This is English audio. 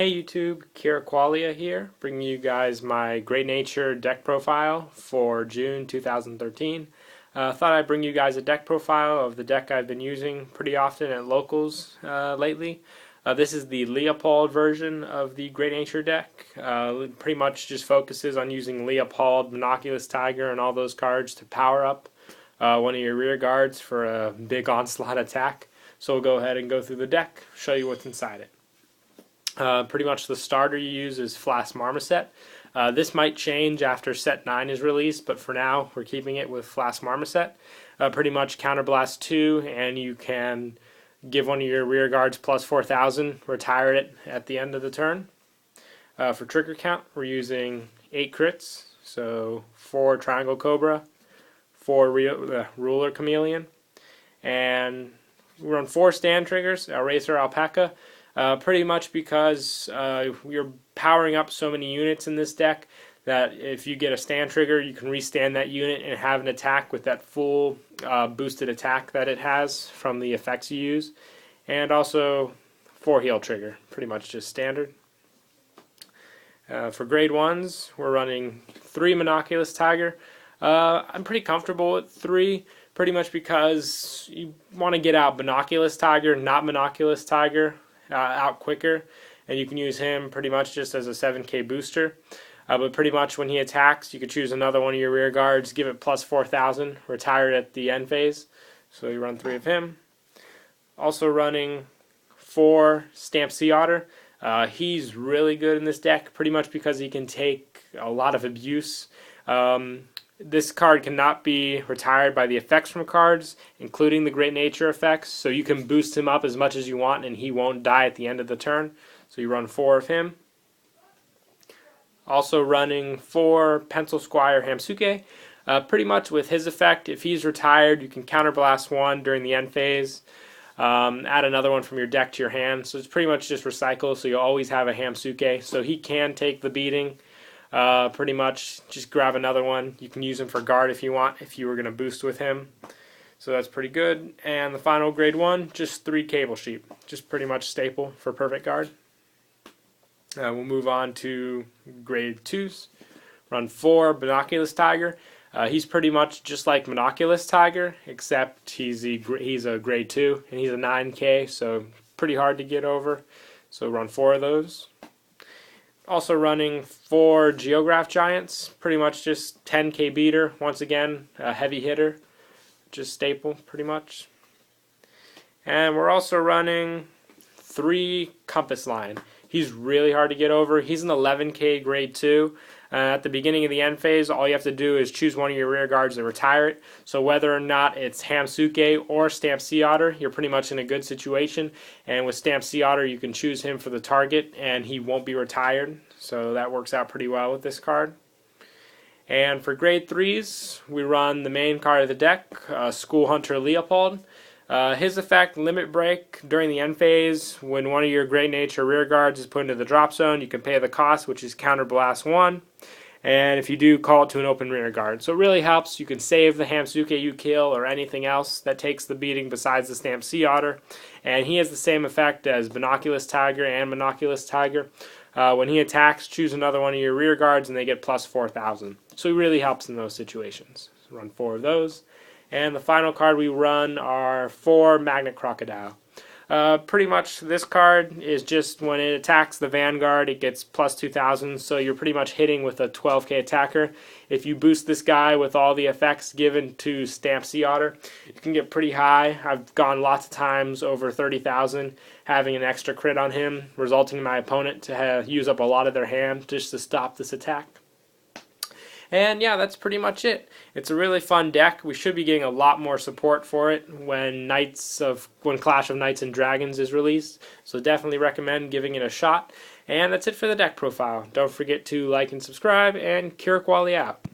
Hey YouTube, Kira Qualia here, bringing you guys my Great Nature deck profile for June 2013. Thought I'd bring you guys a deck profile of the deck I've been using pretty often at locals lately. This is the Leopold version of the Great Nature deck. Pretty much just focuses on using Leopold, Monoculous Tiger, and all those cards to power up one of your rear guards for a big onslaught attack. So we'll go ahead and go through the deck, show you what's inside it. Pretty much the starter you use is Flask Marmoset. This might change after set 9 is released, but for now we're keeping it with Flask Marmoset. Pretty much Counterblast 2, and you can give one of your rear guards plus 4,000, retire it at the end of the turn. For trigger count, we're using 8 crits, so 4 Triangle Cobra, 4 Ruler Chameleon, and we run 4 stand triggers, Eraser Alpaca. Pretty much because we're powering up so many units in this deck that if you get a stand trigger, you can restand that unit and have an attack with that full boosted attack that it has from the effects you use. And also 4 heal trigger, pretty much just standard. For grade 1s, we're running 3 Monoculous Tiger. I'm pretty comfortable with 3. Pretty much because you want to get out Binoculous Tiger, not Monoculous Tiger, out quicker, and you can use him pretty much just as a 7k booster. But pretty much when he attacks, you could choose another one of your rear guards, give it plus 4,000, retire it at the end phase. So you run 3 of him. Also running 4 Stamped Sea Otter. He's really good in this deck, pretty much because he can take a lot of abuse. This card cannot be retired by the effects from cards, including the Great Nature effects, so you can boost him up as much as you want and he won't die at the end of the turn. So you run 4 of him. Also running 4 Pencil Squire Hamsuke. Pretty much with his effect, if he's retired, you can counterblast 1 during the end phase. Add another one from your deck to your hand. So it's pretty much just recycle, so you always have a Hamsuke. So he can take the beating. Pretty much just grab another one. You can use him for guard if you want, if you were going to boost with him. So that's pretty good. And the final grade 1, just 3 Cable Sheep. Just pretty much staple for perfect guard. We'll move on to grade 2s. Run 4 Binoculous Tiger. He's pretty much just like Monoculous Tiger, except he's a grade 2 and he's a 9k, so pretty hard to get over. So run 4 of those. Also running 4 Geograph Giants, pretty much just 10k beater, once again a heavy hitter, just staple pretty much. And we're also running 3 Compass Line. He's really hard to get over. He's an 11k grade 2. At the beginning of the end phase, all you have to do is choose one of your rear guards and retire it. So whether or not it's Hamsuke or Stamped Sea Otter, you're pretty much in a good situation. And with Stamped Sea Otter, you can choose him for the target and he won't be retired. So that works out pretty well with this card. And for grade 3s, we run the main card of the deck, School Hunter Leopold. His effect, Limit Break, during the end phase, when one of your Great Nature rear guards is put into the drop zone, you can pay the cost, which is Counterblast 1. And if you do, call it to an open rear guard. So it really helps. You can save the Hamsuke you kill or anything else that takes the beating besides the Stamped Sea Otter. And he has the same effect as Binoculous Tiger and Monoculous Tiger. When he attacks, choose another one of your rear guards and they get plus 4,000. So he really helps in those situations. So run 4 of those. And the final card we run are 4 Magnet Crocodile. Pretty much this card is just when it attacks the Vanguard, it gets plus 2,000, so you're pretty much hitting with a 12k attacker. If you boost this guy with all the effects given to Stamped Sea Otter, you can get pretty high. I've gone lots of times over 30,000 having an extra crit on him, resulting in my opponent to use up a lot of their hand just to stop this attack. And yeah, that's pretty much it. It's a really fun deck. We should be getting a lot more support for it when Clash of Knights and Dragons is released. So definitely recommend giving it a shot. And that's it for the deck profile. Don't forget to like and subscribe, and Kira Qualia out.